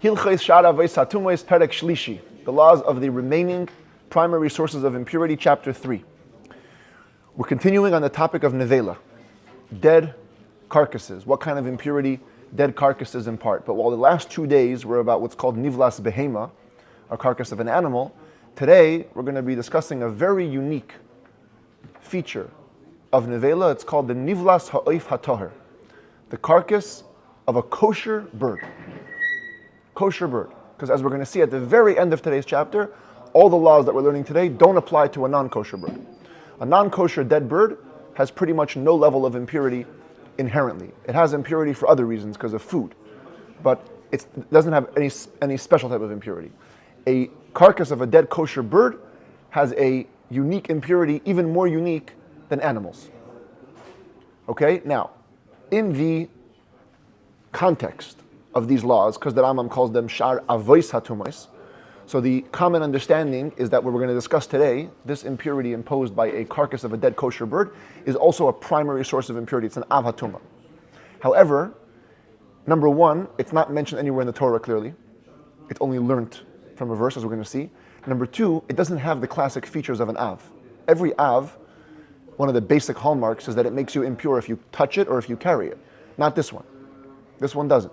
Hilchos shar Avos Hatumos perek shlishi. The laws of the remaining primary sources of impurity, chapter 3. We're continuing on the topic of nevela, dead carcasses. What kind of impurity dead carcasses impart? But while the last 2 days were about what's called nivlas behema, a carcass of an animal, today we're going to be discussing a very unique feature of nevela. It's called the nivlas ha'oif hatoher, the carcass of a kosher bird. Kosher bird. Because as we're going to see at the very end of today's chapter, all the laws that we're learning today don't apply to a non-kosher bird. A non-kosher dead bird has pretty much no level of impurity inherently. It has impurity for other reasons because of food, but it doesn't have any special type of impurity. A carcass of a dead kosher bird has a unique impurity, even more unique than animals. Okay, now, in the context of these laws, because the Rambam calls them shar Avos Hatumos, so the common understanding is that what we're going to discuss today, this impurity imposed by a carcass of a dead kosher bird, is also a primary source of impurity. It's an av hatuma. However, number one, it's not mentioned anywhere in the Torah clearly. It's only learnt from a verse, as we're going to see. Number two, it doesn't have the classic features of an av. Every av, one of the basic hallmarks is that it makes you impure if you touch it or if you carry it. Not this one. This one doesn't.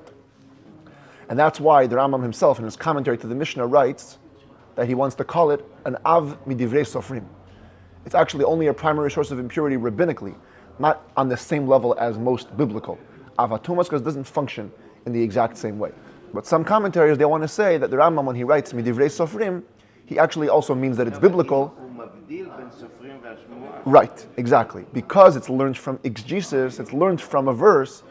And that's why the Rambam himself in his commentary to the Mishnah writes that he wants to call it an av midivrei sofrim. It's actually only a primary source of impurity rabbinically, not on the same level as most biblical av hatumos, because it doesn't function in the exact same way. But some commentaries, they want to say that the Rambam, when he writes midivrei sofrim, he actually also means that it's biblical. Right, exactly. Because it's learned from exegesis, it's learned from a verse.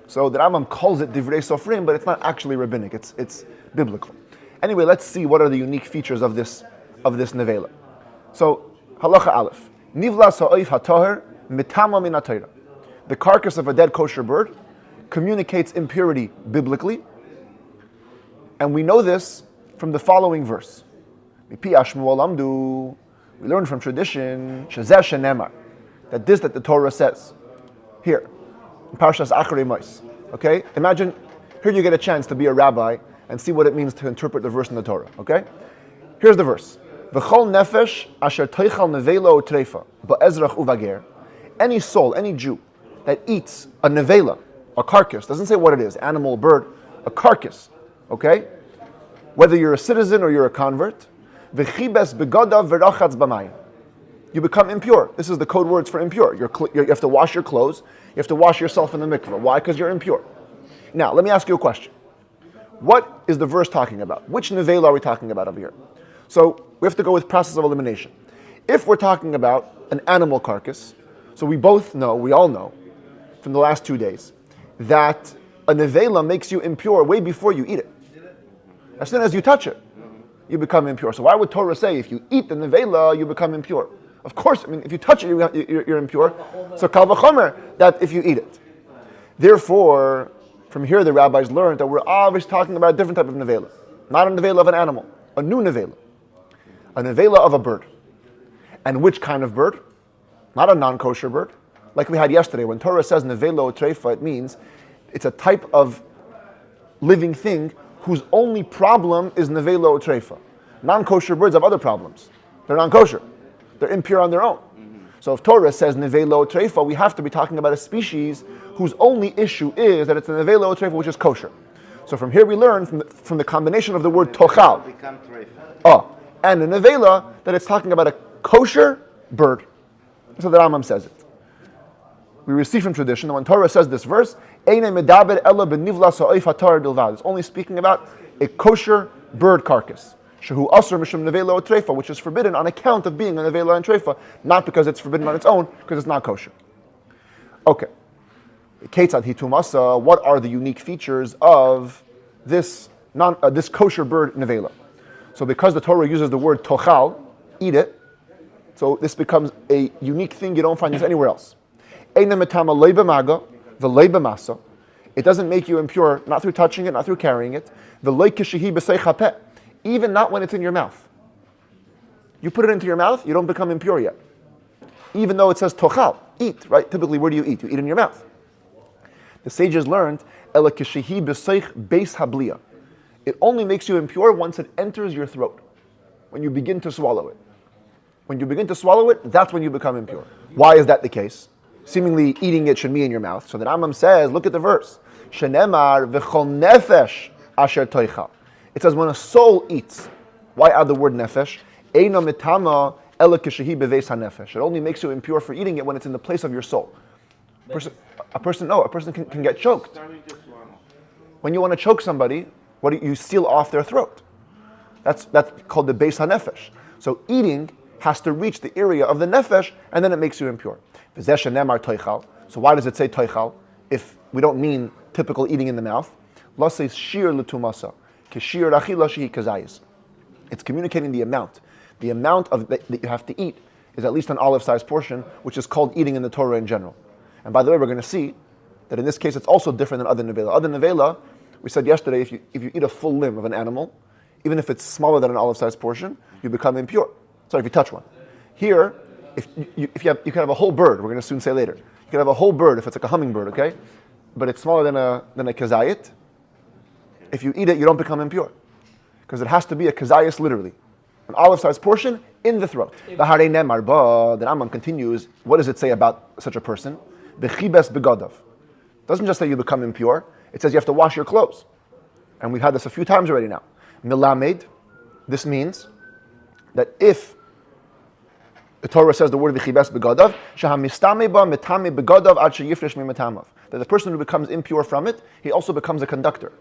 So the Rambam calls it divrei sofrim, but it's not actually rabbinic. It's biblical. Anyway, let's see what are the unique features of this nevela. So halacha aleph, nivlas ha'oif hatoher mitama min ha'torah. The carcass of a dead kosher bird communicates impurity biblically, and we know this from the following verse. Mipi ashmu alamdu. We learn from tradition shezeh shenemar, that the Torah says here. Parshas Acharei Mos. Okay? Imagine, here you get a chance to be a rabbi and see what it means to interpret the verse in the Torah. Okay? Here's the verse. V'chol nefesh asher toichal nevela utreifa ba'ezrach uvager. Any soul, any Jew that eats a nevela, a carcass, doesn't say what it is, animal, bird, a carcass. Okay? Whether you're a citizen or you're a convert, v'chibes begodav v'rachatz b'mayim. You become impure. This is the code words for impure. You have to wash your clothes. You have to wash yourself in the mikveh. Why? Because you're impure. Now, let me ask you a question. What is the verse talking about? Which nevela are we talking about over here? So we have to go with process of elimination. If we're talking about an animal carcass, so we all know, from the last 2 days, that a nevela makes you impure way before you eat it. As soon as you touch it, you become impure. So why would Torah say if you eat the nevela, you become impure? Of course, I mean, if you touch it, you're impure. So kal v'chomer, that if you eat it. Therefore, from here the rabbis learned that we're obviously talking about a different type of nevela. Not a nevela of an animal, a new nevela. A nevela of a bird. And which kind of bird? Not a non-kosher bird. Like we had yesterday, when Torah says nevela utreifa, it means it's a type of living thing whose only problem is nevela utreifa. Non-kosher birds have other problems. They're non-kosher. They're impure on their own. So if Torah says nevela utreifa, we have to be talking about a species whose only issue is that it's a nevela utreifa, which is kosher. So from here we learn from the combination of the word tochal, and a nevela, that it's talking about a kosher bird. So the Rambam says it. We receive from tradition that when Torah says this verse, it's only speaking about a kosher bird carcass. Shehu asur mishum nevela utreifa, which is forbidden on account of being a nevela and treifa, not because it's forbidden on its own, because it's not kosher. Okay. Ketzad hitumasa, what are the unique features of this kosher bird nevela? So because the Torah uses the word tochal, eat it, so this becomes a unique thing you don't find this anywhere else. It doesn't make you impure, not through touching it, not through carrying it. Even not when it's in your mouth. You put it into your mouth, you don't become impure yet. Even though it says tochal, eat, right? Typically, where do you eat? You eat in your mouth. The sages learned, It only makes you impure once it enters your throat, when you begin to swallow it. When you begin to swallow it, that's when you become impure. Why is that the case? Seemingly eating it should be in your mouth. So the Rambam says, look at the verse. Shenemar v'chol nefesh asher toichal. It says when a soul eats. Why add the word nefesh? Eino mitama ela kishehi beveis hanefesh. It only makes you impure for eating it when it's in the place of your soul. A person can get choked. When you want to choke somebody, what do you seal off their throat? That's called the beis hanefesh. So eating has to reach the area of the nefesh, and then it makes you impure. So why does it say toichal if we don't mean typical eating in the mouth? La says shir l'tumasa, k'shir achila shehi kazayis. It's communicating the amount. The amount of that you have to eat is at least an olive-sized portion, which is called eating in the Torah in general. And by the way, we're going to see that in this case it's also different than other nevela. Other nevela, we said yesterday, if you eat a full limb of an animal, even if it's smaller than an olive-sized portion, you become impure. Sorry, if you touch one. Here, you can have a whole bird. We're going to soon say later. You can have a whole bird if it's like a hummingbird, okay? But it's smaller than a kazayit. If you eat it, you don't become impure, because it has to be a kazayis literally, an olive-sized portion in the throat. The Rambam continues. What does it say about such a person? Bechibes begadav. Doesn't just say you become impure. It says you have to wash your clothes, and we've had this a few times already now. Milamed. This means that if the Torah says the word v'chibes begadav, shehamistame ba mitame begadav ad sheyifresh mimatamav, that the person who becomes impure from it, he also becomes a conductor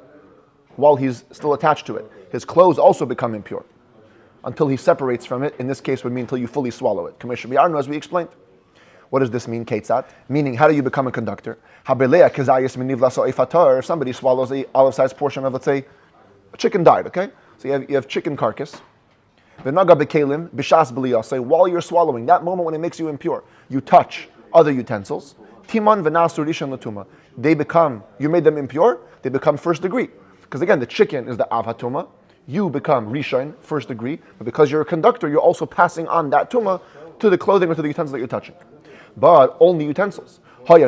while he's still attached to it. His clothes also become impure until he separates from it. In this case, would mean until you fully swallow it. As we explained. What does this mean, Ketzat? Meaning, how do you become a conductor? If somebody swallows an olive-sized portion of, let's say, a chicken died, okay? So you have chicken carcass. While you're swallowing, that moment when it makes you impure, you touch other utensils. They become, you made them impure, they become first degree. Because again, the chicken is the av hatuma. You become rishon, first degree, but because you're a conductor, you're also passing on that tuma to the clothing or to the utensils that you're touching. But only utensils. If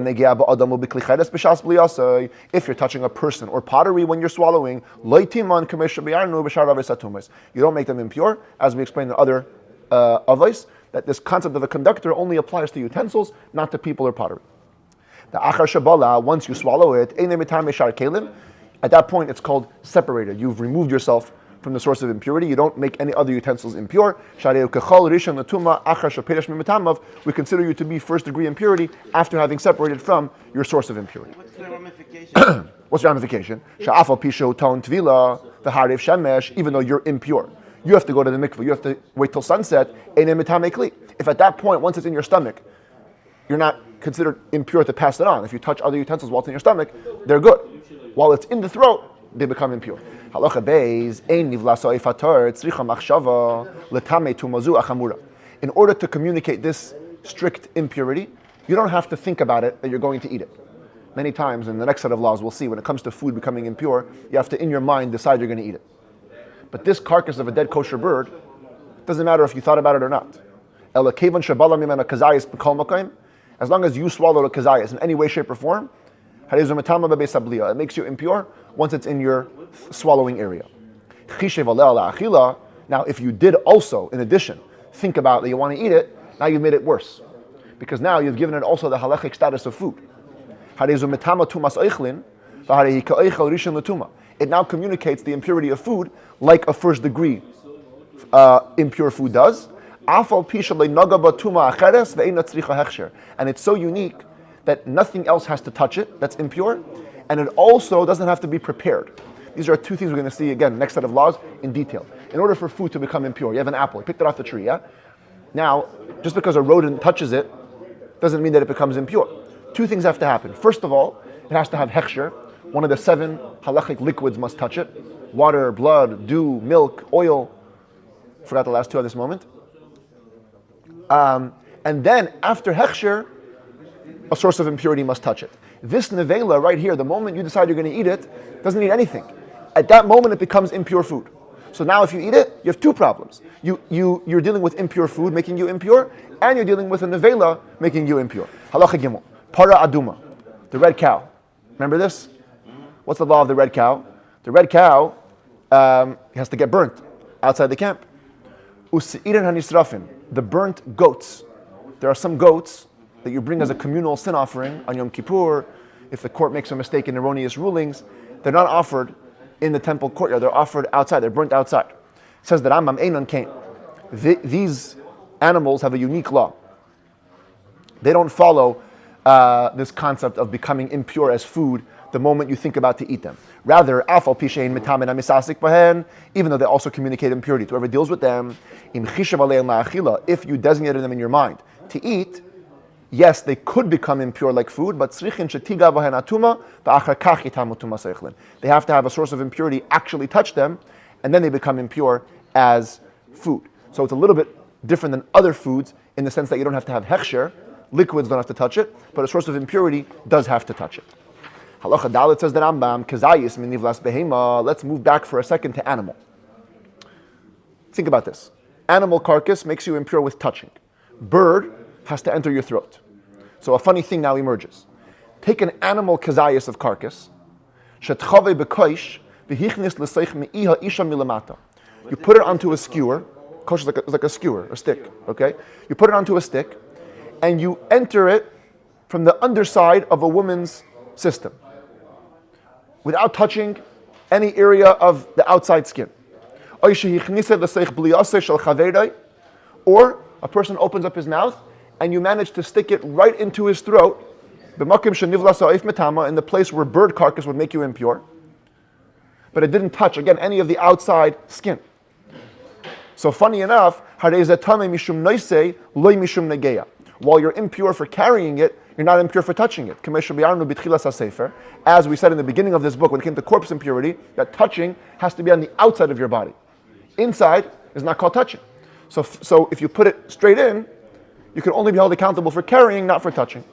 you're touching a person or pottery when you're swallowing, you don't make them impure, as we explained in other avos, that this concept of a conductor only applies to utensils, not to people or pottery. Once you swallow it, at that point it's called separated. You've removed yourself from the source of impurity. You don't make any other utensils impure. We consider you to be first degree impurity after having separated from your source of impurity. What's the ramification? What's the ramification? Even though you're impure, you have to go to the mikveh. You have to wait till sunset. If at that point, once it's in your stomach, you're not considered impure to pass it on. If you touch other utensils while it's in your stomach, they're good. While it's in the throat, they become impure. Halacha beis ein nivlaso ifatar tzricha machshava letame tumazu achamura. In order to communicate this strict impurity, you don't have to think about it that you're going to eat it. Many times in the next set of laws, we'll see when it comes to food becoming impure, you have to in your mind decide you're going to eat it. But this carcass of a dead kosher bird, doesn't matter if you thought about it or not. Ela kevan shabala mimena kazayis b'kol makayim. As long as you swallow a kazayis in any way, shape, or form, it makes you impure once it's in your swallowing area. Now, if you did also, in addition, think about that you want to eat it, now you've made it worse. Because now you've given it also the halachic status of food. It now communicates the impurity of food like a first degree impure food does. And it's so unique that nothing else has to touch it that's impure, and it also doesn't have to be prepared. These are two things we're going to see again, next set of laws, in detail. In order for food to become impure, you have an apple, you picked it off the tree, yeah? Now, just because a rodent touches it, doesn't mean that it becomes impure. Two things have to happen. First of all, it has to have hechsher. One of the 7 halachic liquids must touch it. Water, blood, dew, milk, oil. Forgot the last 2 at this moment. And then, after hechsher, a source of impurity must touch it. This nevela right here, the moment you decide you're going to eat it, doesn't need anything. At that moment, it becomes impure food. So now if you eat it, you have 2 problems. You're dealing with impure food, making you impure, and you're dealing with a nevela, making you impure. Halacha gimel. Para aduma. The red cow. Remember this? What's the law of the red cow? The red cow he has to get burnt outside the camp. Usi'irin hanisrafin, the burnt goats. There are some goats that you bring as a communal sin offering on Yom Kippur. If the court makes a mistake in erroneous rulings, they're not offered in the temple courtyard. They're offered outside. They're burnt outside. It says that Rambam Einon came. These animals have a unique law. They don't follow this concept of becoming impure as food the moment you think about to eat them. Rather, even though they also communicate impurity to whoever deals with them, if you designated them in your mind to eat, yes, they could become impure like food, but they have to have a source of impurity actually touch them, and then they become impure as food. So it's a little bit different than other foods in the sense that you don't have to have hechsher, liquids don't have to touch it, but a source of impurity does have to touch it. Halacha Dalet says that Rambam, Kazayis min nivlas behema. Let's move back for a second to animal. Think about this. Animal carcass makes you impure with touching. Bird has to enter your throat. So a funny thing now emerges. Take an animal kazayis of carcass. Shetchave bekoish v'hichnis l'seich me'iha isha milamata. You put it onto a skewer. Kosh is like a skewer, a stick. Okay. You put it onto a stick, and you enter it from the underside of a woman's system, without touching any area of the outside skin. Or a person opens up his mouth and you manage to stick it right into his throat, in the place where bird carcass would make you impure, but it didn't touch, again, any of the outside skin. So funny enough, while you're impure for carrying it, you're not impure for touching it. As we said in the beginning of this book, when it came to corpse impurity, that touching has to be on the outside of your body. Inside is not called touching. So if you put it straight in, you can only be held accountable for carrying, not for touching.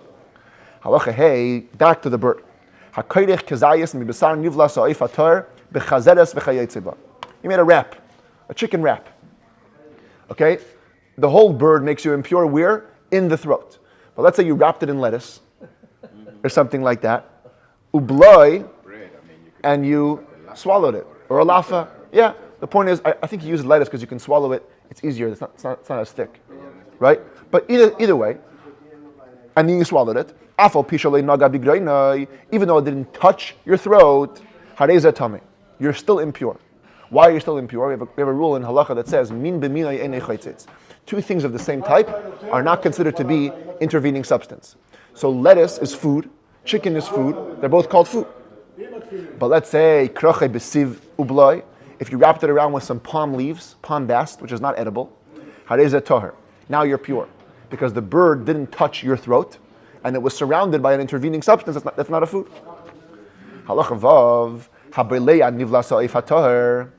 Halacha hey, back to the bird. You made a wrap, a chicken wrap. Okay? The whole bird makes you impure where? In the throat. But let's say you wrapped it in lettuce or something like that, ubloi, and you swallowed it, or a lafa. Yeah, the point is, I think you use lettuce because you can swallow it. It's easier. It's not as thick, right? But either way, and then you swallowed it. Even though it didn't touch your throat, you're still impure. Why are you still impure? We have a rule in halacha that says min b'minay einay chaytzitz. Two things of the same type are not considered to be intervening substance. So lettuce is food, chicken is food, they're both called food. But let's say kroche besiv ubloi, if you wrapped it around with some palm leaves, palm bast, which is not edible, hareze toher. Now you're pure. Because the bird didn't touch your throat, and it was surrounded by an intervening substance, that's not a food. Halacha vav, habeleya nivlasa ifatoher.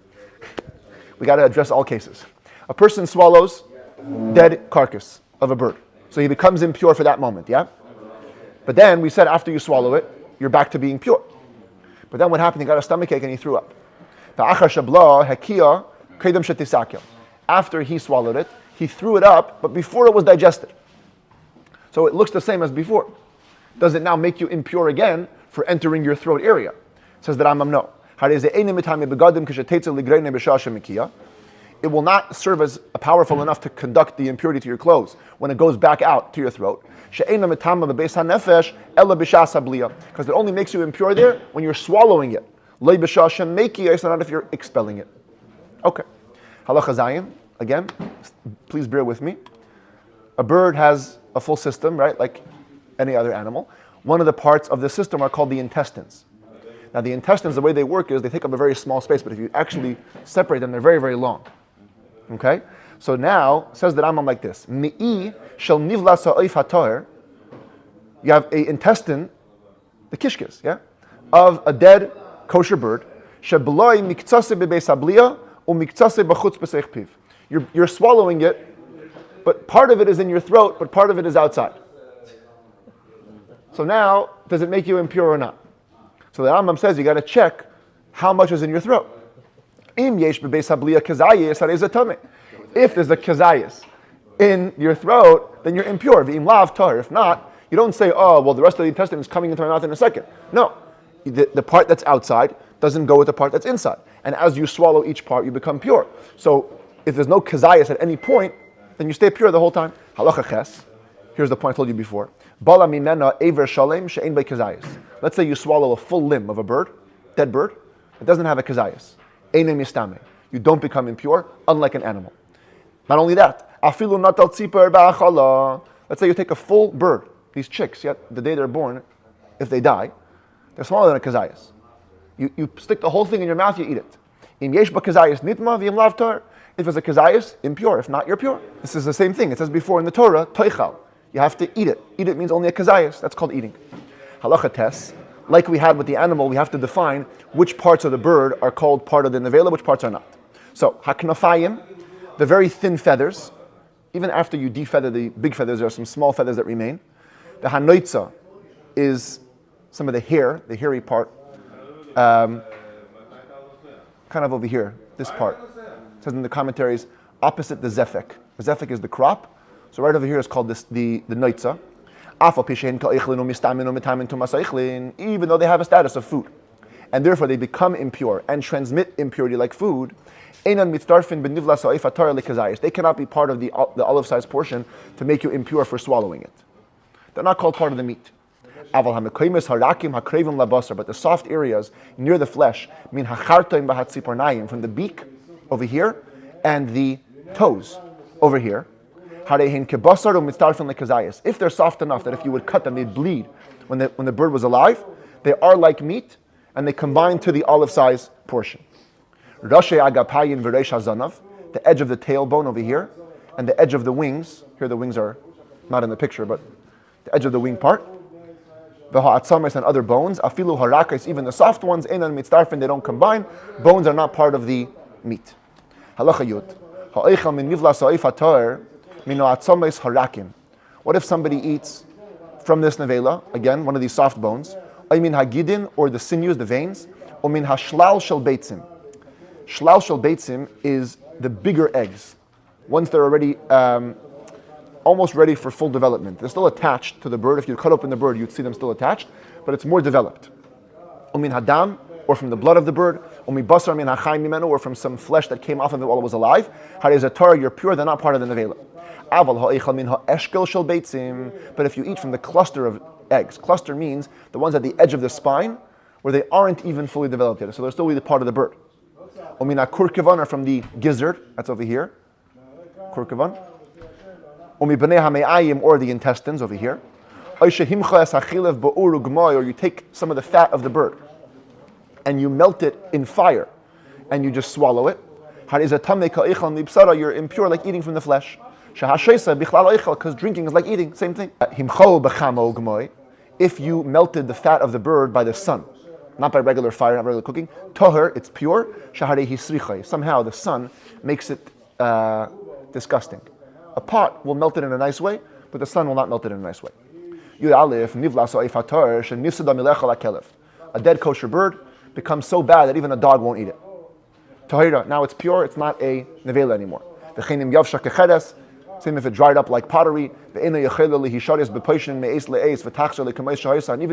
We got to address all cases. A person swallows dead carcass of a bird. So he becomes impure for that moment, yeah? But then we said after you swallow it, you're back to being pure. But then what happened? He got a stomachache and he threw up. After he swallowed it, he threw it up, but before it was digested. So it looks the same as before. Does it now make you impure again for entering your throat area? Says the Rambam, no. It will not serve as powerful enough to conduct the impurity to your clothes when it goes back out to your throat. Because it only makes you impure there when you're swallowing it. Not if you're expelling it. Okay. Halacha Zayin, again, please bear with me. A bird has a full system, right? Like any other animal. One of the parts of the system are called the intestines. Now the intestines, the way they work is they take up a very small space, but if you actually separate them, they're very, very long. Okay? So now, says the Rambam like this. Mi'i shel nivlas ha'oif ha'toher. You have an intestine, the kishkis, yeah? Of a dead kosher bird. Shebloi miktsase bebeis habliya u'miktsase b'chutz b'seich piv. You're swallowing it, but part of it is in your throat, but part of it is outside. So now, does it make you impure or not? So the Rambam says you got to check how much is in your throat. If there's a kazayas in your throat, then you're impure. If not, you don't say, oh, well, the rest of the intestine is coming into my mouth in a second. No. The part that's outside doesn't go with the part that's inside. And as you swallow each part, you become pure. So if there's no kazayas at any point, then you stay pure the whole time. Halacha ches. Here's the point I told you before. Bala mimena ever shalem she'ein by kazayas. Let's say you swallow a full limb of a bird, dead bird. It doesn't have a kazayas. Einem yistame. You don't become impure, unlike an animal. Not only that, afilu natal tzipar ba'achala. Let's say you take a full bird. These chicks, yet the day they're born, if they die, they're smaller than a kazayas. You stick the whole thing in your mouth, you eat it. Im yesh ba kazayas nitma v'im lav tar. If it's a kazayas, impure. If not, you're pure. This is the same thing. It says before in the Torah, toichal. You have to eat it. Eat it means only a kazayas. That's called eating. Halacha tes. Like we had with the animal, we have to define which parts of the bird are called part of the nevela, which parts are not. So, haknafayim, the very thin feathers, even after you defeather the big feathers, there are some small feathers that remain. The hanoitza is some of the hair, the hairy part, kind of over here, this part. It says in the commentaries, opposite the zefek. The zefek is the crop, so right over here is called the noitza. Even though they have a status of food, and therefore they become impure and transmit impurity like food, they cannot be part of the olive-sized portion to make you impure for swallowing it. They're not called part of the meat. But the soft areas near the flesh, from the beak over here and the toes over here, if they're soft enough that if you would cut them, they'd bleed when the bird was alive, they are like meat and they combine to the olive-sized portion. The edge of the tailbone over here and the edge of the wings, here the wings are not in the picture, but the edge of the wing part, the ha'atzames and other bones, afilu harakais, even the soft ones, einan mitzdarfen, they don't combine, bones are not part of the meat. Halacha yud, ha'eichel min nivla sa'if hatar, what if somebody eats from this nevela, again, one of these soft bones, hagidin, or the sinews, the veins, min hashlal shel beitzim. Shlal shel beitzim is the bigger eggs, once they're already almost ready for full development. They're still attached to the bird. If you cut open the bird, you'd see them still attached, but it's more developed. Min hadam, or from the blood of the bird, basar min hachayim mimenu, or from some flesh that came off of it while it was alive. Harizatar, you're pure, they're not part of the nevela. But if you eat from the cluster of eggs, cluster means the ones at the edge of the spine where they aren't even fully developed yet, so they're still really part of the bird. Kurkivan, or from the gizzard, that's over here, kurkivan. Or the intestines over here. Or you take some of the fat of the bird and you melt it in fire and you just swallow it. You're impure, like eating from the flesh. Because drinking is like eating, same thing. If you melted the fat of the bird by the sun, not by regular fire, not regular cooking, toher, it's pure. Somehow the sun makes it disgusting. A pot will melt it in a nice way, but the sun will not melt it in a nice way. A dead kosher bird becomes so bad that even a dog won't eat it. Tahira, now it's pure, it's not a nevela anymore. Same if it dried up like pottery. And even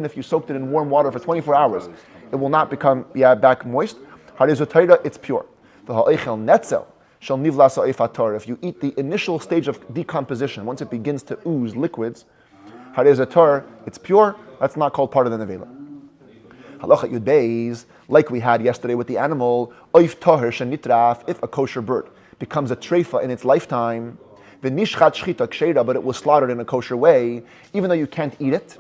if you soaked it in warm water for 24 hours, it will not become back moist. It's pure. If you eat the initial stage of decomposition, once it begins to ooze liquids, it's pure, that's not called part of the nevela. Halacha yud beis, like we had yesterday with the animal, if a kosher bird becomes a treifa in its lifetime, but it was slaughtered in a kosher way, even though you can't eat it,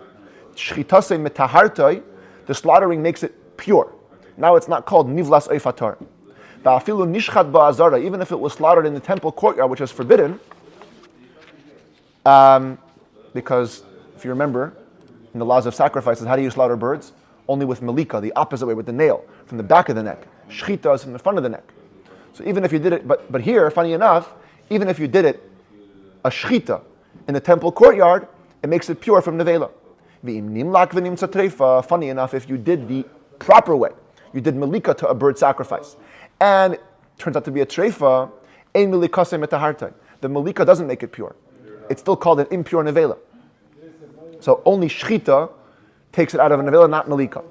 the slaughtering makes it pure. Now it's not called nivlas oifatar. Even if it was slaughtered in the temple courtyard, which is forbidden, because if you remember, in the laws of sacrifices, how do you slaughter birds? Only with malika, the opposite way, with the nail, from the back of the neck. Shchita is from the front of the neck. So even if you did it, but here, funny enough, even if you did it, a shchita in the temple courtyard, it makes it pure from nevela. Funny enough, if you did the proper way, you did malika to a bird sacrifice, and it turns out to be a treifa, the malika doesn't make it pure. It's still called an impure nevela. So only shchita takes it out of a nevela, not malika.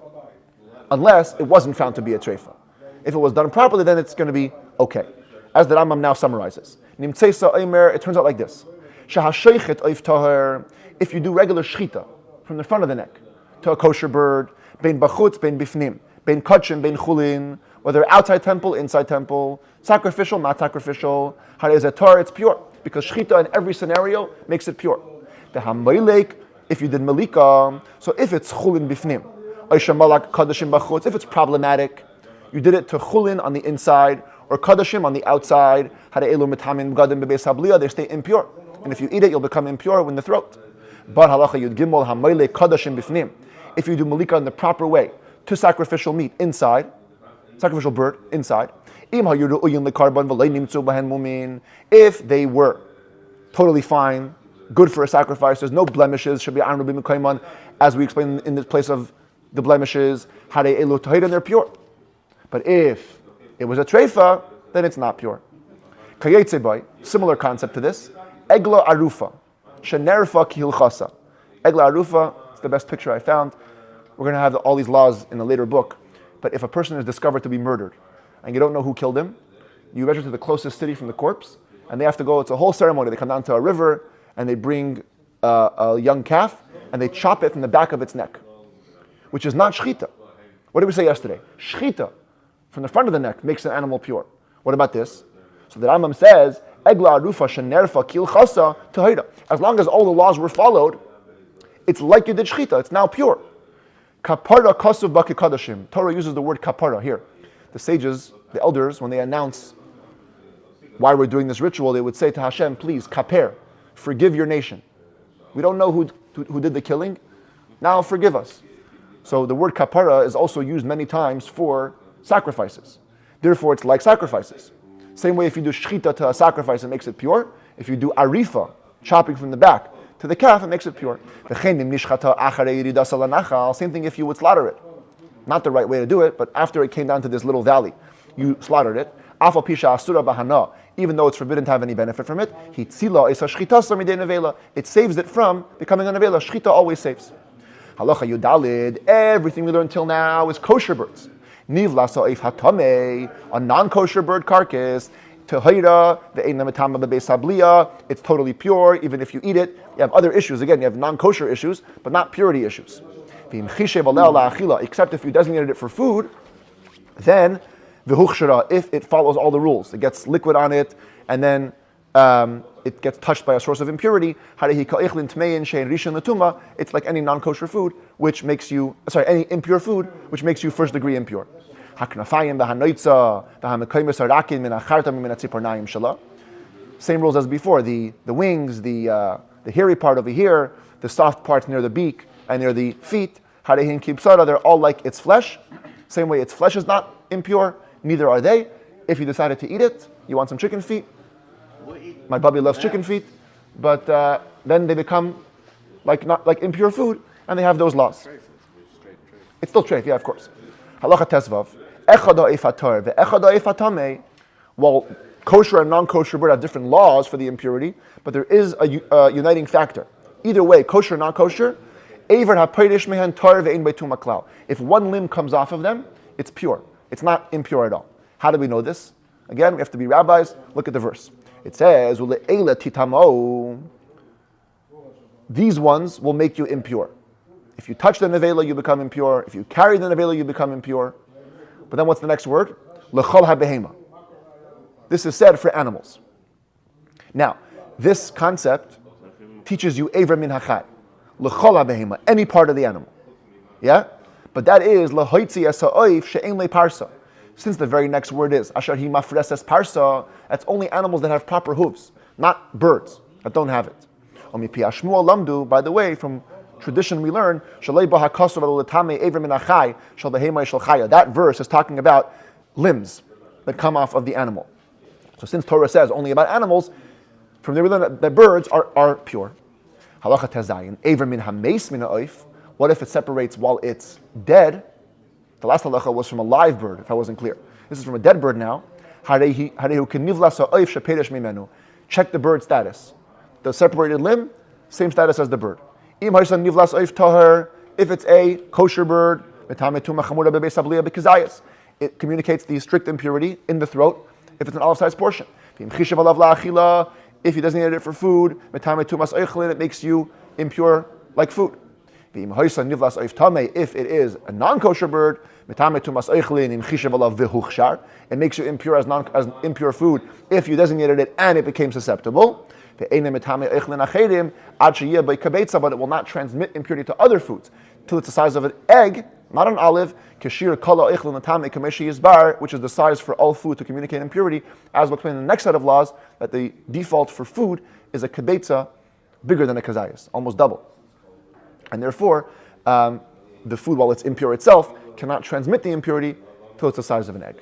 unless it wasn't found to be a treifa. If it was done properly, then it's going to be okay. As the Rambam now summarizes. It turns out like this. If you do regular shchita from the front of the neck to a kosher bird, bein bachutz, bein bifnim, bein kachim, bein chulin, whether outside temple, inside temple, sacrificial, not sacrificial, it's pure. Because shchita in every scenario makes it pure. If you did malika, so if it's chulin bifnim, if it's problematic, you did it to chulin on the inside, or kadashim on the outside, they stay impure. And if you eat it, you'll become impure in the throat. But halacha yud gimel hamoyle kadashim bifnim. If you do malika in the proper way to sacrificial meat inside, sacrificial bird inside, if they were totally fine, good for a sacrifice, there's no blemishes, should be as we explained in this place of the blemishes, and they're pure. But if it was a treifa, then it's not pure. Similar concept to this. Egla arufa, shenerfa ki hilchasa. Egla arufa, it's the best picture I found. We're going to have all these laws in a later book. But if a person is discovered to be murdered, and you don't know who killed him, you measure to the closest city from the corpse, and they have to go, it's a whole ceremony. They come down to a river, and they bring a young calf, and they chop it from the back of its neck, which is not shchita. What did we say yesterday? Shchita from the front of the neck makes an animal pure. What about this? So the Rambam says, Egla arufa shenerfa kil chasa tahira. As long as all the laws were followed, it's like you did shchita. It's now pure. Kapara kasuv baki kadashim. Torah uses the word kapara here. The sages, the elders, when they announce why we're doing this ritual, they would say to Hashem, please, kaper, forgive your nation. We don't know who did the killing. Now forgive us. So the word kapara is also used many times for sacrifices. Therefore, it's like sacrifices. Same way if you do shchita to a sacrifice, it makes it pure. If you do arifa, chopping from the back, to the calf, it makes it pure. Same thing if you would slaughter it. Not the right way to do it, but after it came down to this little valley, you slaughtered it. Even though it's forbidden to have any benefit from it, it saves it from becoming an avela. Shchita always saves. Halacha yudalid, everything we learned till now is kosher birds. A non-kosher bird carcass, it's totally pure. Even if you eat it, you have other issues. Again, you have non-kosher issues, but not purity issues. Except if you designated it for food, then if it follows all the rules, it gets liquid on it, and then it gets touched by a source of impurity. It's like any non-kosher food, which makes you, any impure food, which makes you first degree impure. Same rules as before. The wings, the hairy part over here, the soft parts near the beak and near the feet, they're all like its flesh. Same way its flesh is not impure, neither are they. If you decided to eat it, you want some chicken feet. My bubby loves chicken feet, but then they become not like impure food, and they have those laws. It's still treif, yeah, of course. Halacha tesvav. Well, kosher and non-kosher bird have different laws for the impurity, but there is a uniting factor. Either way, kosher or non-kosher, if one limb comes off of them, it's pure. It's not impure at all. How do we know this? Again, we have to be rabbis. Look at the verse. It says, these ones will make you impure. If you touch the nevela, you become impure. If you carry the nevela, you become impure. But then what's the next word? L'chol ha-behema. This is said for animals. Now, this concept teaches you Ever min hachai. L'chol ha-behema, any part of the animal. Yeah? But that is l'hoitzi es-ha'oif she'en le-parsa. Since the very next word is asher hi mafreses parsa, that's only animals that have proper hooves, not birds that don't have it. By the way, from tradition we learn, that verse is talking about limbs that come off of the animal. So since Torah says only about animals, from there we learn that birds are pure. What if it separates while it's dead? The last halacha was from a live bird, if I wasn't clear. This is from a dead bird now. Check the bird status. The separated limb, same status as the bird. If it's a kosher bird, It communicates the strict impurity in the throat if it's an olive-sized portion. If you designate it for food, it makes you impure like food. If it is a non-kosher bird, it makes you impure as impure food if you designated it and it became susceptible. But it will not transmit impurity to other foods till it's the size of an egg, not an olive, which is the size for all food to communicate impurity, as we'll explain in the next set of laws, that the default for food is a kibetza bigger than a kazayas, almost double. And therefore, the food, while it's impure itself, cannot transmit the impurity till it's the size of an egg.